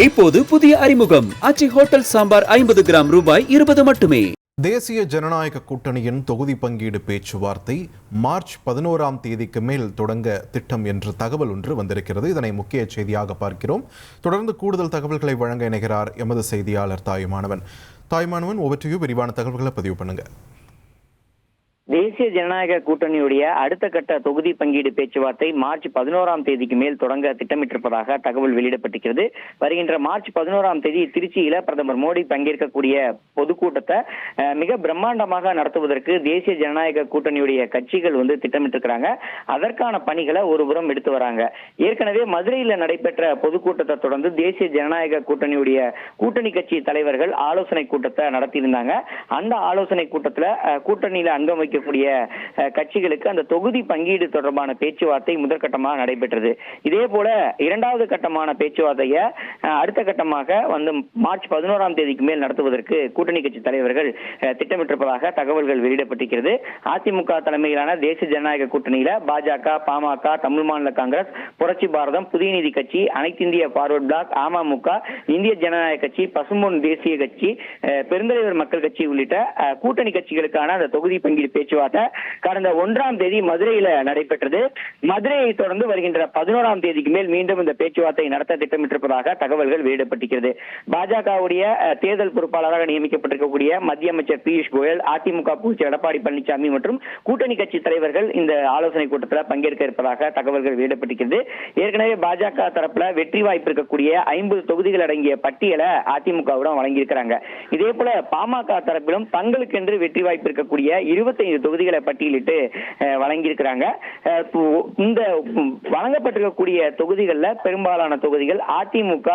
இப்போது புதிய அறிமுகம் ஆச்சி ஹோட்டல் சாம்பார் 50 கிராம் ரூபாய் 20 மட்டுமே. தேசிய ஜனநாயக கூட்டணியின் தொகுதி பங்கீடு பேச்சுவார்த்தை மார்ச் 11ஆம் தேதிக்கு மேல் தொடங்க திட்டம் என்ற தகவல் ஒன்று வந்திருக்கிறது. இதனை முக்கிய செய்தியாக பார்க்கிறோம். தொடர்ந்து கூடுதல் தகவல்களை வழங்க இணைகிறார் எமது செய்தியாளர் தாயுமானவன். ஒவ்வொரு விரிவான தகவல்களை பதிவு பண்ணுங்க. தேசிய ஜனநாயக கூட்டணியுடைய அடுத்த கட்ட தொகுதி பங்கீடு பேச்சுவார்த்தை மார்ச் 11ஆம் தேதிக்கு மேல் தொடங்க திட்டமிட்டிருப்பதாக தகவல் வெளியிடப்பட்டிருக்கிறது. வருகின்ற மார்ச் 11ஆம் தேதி திருச்சியில பிரதமர் மோடி பங்கேற்கக்கூடிய பொதுக்கூட்டத்தை மிக பிரம்மாண்டமாக நடத்துவதற்கு தேசிய ஜனநாயக கூட்டணியுடைய கட்சிகள் திட்டமிட்டிருக்கிறாங்க. அதற்கான பணிகளை ஒருபுறம் எடுத்து வராங்க. ஏற்கனவே மதுரையில் நடைபெற்ற பொதுக்கூட்டத்தை தொடர்ந்து தேசிய ஜனநாயக கூட்டணியுடைய கூட்டணி கட்சி தலைவர்கள் ஆலோசனை கூட்டத்தை நடத்தியிருந்தாங்க. அந்த ஆலோசனை கூட்டத்துல கூட்டணியில அங்கம் வைக்க கட்சிகளுக்கு அந்த தொகுதி பங்கீடு தொடர்பான பேச்சுவார்த்தை முதற்கட்டமாக நடைபெற்றது. இதே போல இரண்டாவது கட்டமான பேச்சுவார்த்தையை அடுத்த கட்டமாக மார்ச் 11ஆம் தேதிக்கு மேல் நடத்துவதற்கு கூட்டணி கட்சி தலைவர்கள் திட்டமிட்டிருப்பதாக தகவல்கள் வெளியிடப்பட்டிருக்கிறது. அதிமுக தலைமையிலான தேசிய ஜனநாயக கூட்டணியில பாஜக, பாமக, தமிழ் மாநில காங்கிரஸ், புரட்சி பாரதம், புதிய நீதி கட்சி, அனைத்து இந்திய பார்வர்ட் பிளாக், அமமுக, இந்திய ஜனநாயக கட்சி, பசும்பொன் தேசிய கட்சி, பெருந்தலைவர் மக்கள் கட்சி உள்ளிட்ட கூட்டணி கட்சிகளுக்கான அந்த தொகுதி பங்கீடு பேச்சுவார்த்தை கடந்த 1ஆம் தேதி மதுரையில நடைபெற்றது. மதுரையை தொடர்ந்து வருகின்ற 11ஆம் தேதிக்கு மேல் மீண்டும் இந்த பேச்சுவார்த்தை நடத்த திட்டமிட்டிருப்பதாக தகவல்கள் வெளியிடப்பட்டிருக்கிறது. பாஜகவுடைய தேர்தல் பொறுப்பாளராக நியமிக்கப்பட்டிருக்கக்கூடிய மத்திய அமைச்சர் பியூஷ் கோயல், அதிமுக பொதுச் எடப்பாடி பழனிசாமி மற்றும் கூட்டணி கட்சி தலைவர்கள் இந்த ஆலோசனை கூட்டத்தில் பங்கேற்க இருப்பதாக தகவல்கள் வெளியிடப்பட்டிருக்கிறது. ஏற்கனவே பாஜக தரப்புல வெற்றி வாய்ப்பு இருக்கக்கூடிய 50 தொகுதிகள் அடங்கிய பட்டியலை அதிமுகவிடம் வழங்கியிருக்கிறாங்க. இதே போல பாமக தரப்பிலும் தங்களுக்கென்று வெற்றி வாய்ப்பு இருக்கக்கூடிய 25 தொகுதிகளை பட்டியலிட்டு வழங்கியிருக்கிறாங்க. இந்த வழங்கப்பட்டிருக்கக்கூடிய தொகுதிகளில் பெரும்பாலான தொகுதிகள் அதிமுக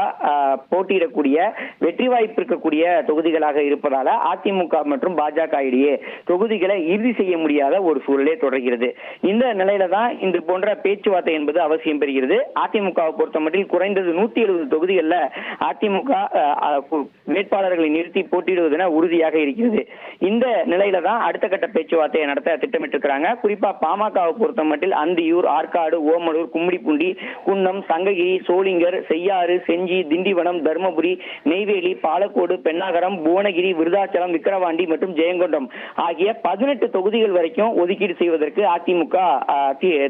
போட்டியிடக்கூடிய வெற்றி வாய்ப்பு இருக்கக்கூடிய தொகுதிகளாக இருப்பதால அதிமுக மற்றும் பாஜக இடையே தொகுதிகளை இறுதி செய்ய முடியாத ஒரு சூழலே தொடர்கிறது. இந்த நிலையில தான் இந்த போன்ற பேச்சுவார்த்தை என்பது அவசியம் பெறுகிறது. அதிமுகவை பொறுத்தமட்டில் குறைந்தது 170 தொகுதிகளில் அதிமுக வேட்பாளர்களை நிறுத்தி போட்டியிடுவதென உறுதியாக இருக்கிறது. இந்த நிலையில தான் அடுத்த கட்ட பேச்சுவார்த்தையை நடத்த திட்டமிட்டிருக்கிறாங்க. குறிப்பா பாமகவை பொறுத்த மட்டில் அந்தியூர், ஆற்காடு, ஓமலூர், கும்மிடிப்பூண்டி, குன்னம், சங்ககிரி, சோளிங்கர், செய்யாறு, செஞ்சி, திண்டிவனம், தர்மபுரி, நெய்வேலி, பாலக்கோடு, பெண்ணாகரம், புவனகிரி, விருதாச்சலம், விக்கிரவாண்டி மற்றும் ஜெயங்கொண்டம் ஆகிய 18 தொகுதிகள் வரைக்கும் ஒதுக்கீடு செய்வதற்கு அதிமுக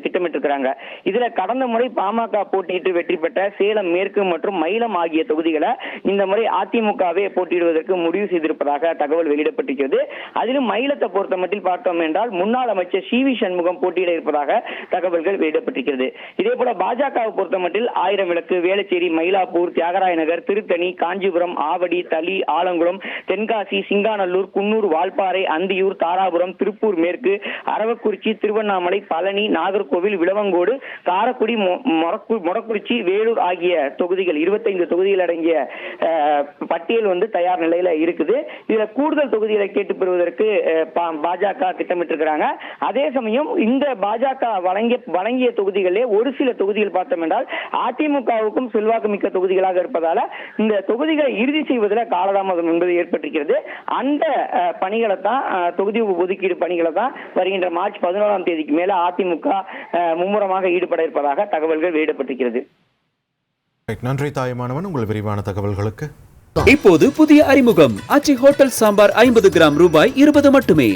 திட்டமிட்டிருக்கிறாங்க. இதுல கடந்த முறை பாமக போட்டியிட்டு வெற்றி பெற்ற சேலம் மேற்கு மற்றும் மயிலம் ஆகிய தொகுதிகளை இந்த முறை அதிமுகவே போட்டியிடுவதற்கு முடிவு செய்திருப்பதாக தகவல் வெளியிடப்பட்டிருக்கிறது. அதிலும் மயிலத்தை பொறுத்த மட்டில் பார்த்தோம் என்றால் முன்னாள் அமைச்சர் சி வி சண்முகம் போட்டியிட இருப்பதாக தகவல்கள் வெளியிடப்பட்டிருக்கிறது. இதே போல பாஜகவை பொறுத்த மட்டில் ஆயிரம் விளக்கு, வேளச்சேரி, மயிலாப்பூர், தியாகராய நகர், திருத்தணி, காஞ்சிபுரம், ஆவடி, தளி, ஆலங்குளம், தென்காசி, சிங்காநல்லூர், குன்னூர், வால்பாறை, அந்தியூர், தாராபுரம், திருப்பூர் மேற்கு, அரவக்குறிச்சி, திருவண்ணாமலை, பழனி, நாகர்கோவில், விளவங்கோடு, காரக்குடி, மொடக்குறிச்சி, வேலூர் ஆகிய தொகுதிகள் 25 தொகுதிகள் அடங்கிய பட்டியல் தயார் நிலையில இருக்குது. இதுல கூடுதல் தொகுதிகளை கேட்டு பெறுவதற்கு பாஜக திட்டமிட்டிருக்கிறாங்க. அதே சமயம் இந்த பாஜக வழங்கிய தொகுதிகளே ஒரு சில தொகுதிகள் பார்த்தோம் என்றால் அதிமுகவுக்கும் செல்வாக்கு மிக்க தொகுதிகளாக இருப்பதால இந்த தொகுதிகளை இறுதி செய்வதில் காலதாமதம் என்பது ஏற்பட்டிருக்கிறது. அந்த பணிகளை தான் தொகுதி ஒதுக்கீடு பணிகளை தான் வருகின்ற மார்ச் 11ஆம் தேதிக்கு மேல அதிமுக மும்முரமாக ஈடுபட இருப்பதாக தகவல்கள் வெளியிடப்பட்டிருக்கிறது. நன்றி தாயுமானவன், உங்கள் விரிவான தகவல்களுக்கு. இப்போது புதிய அறிமுகம் ஆச்சி ஹோட்டல் சாம்பார் 50 கிராம் ரூபாய் 20 மட்டுமே.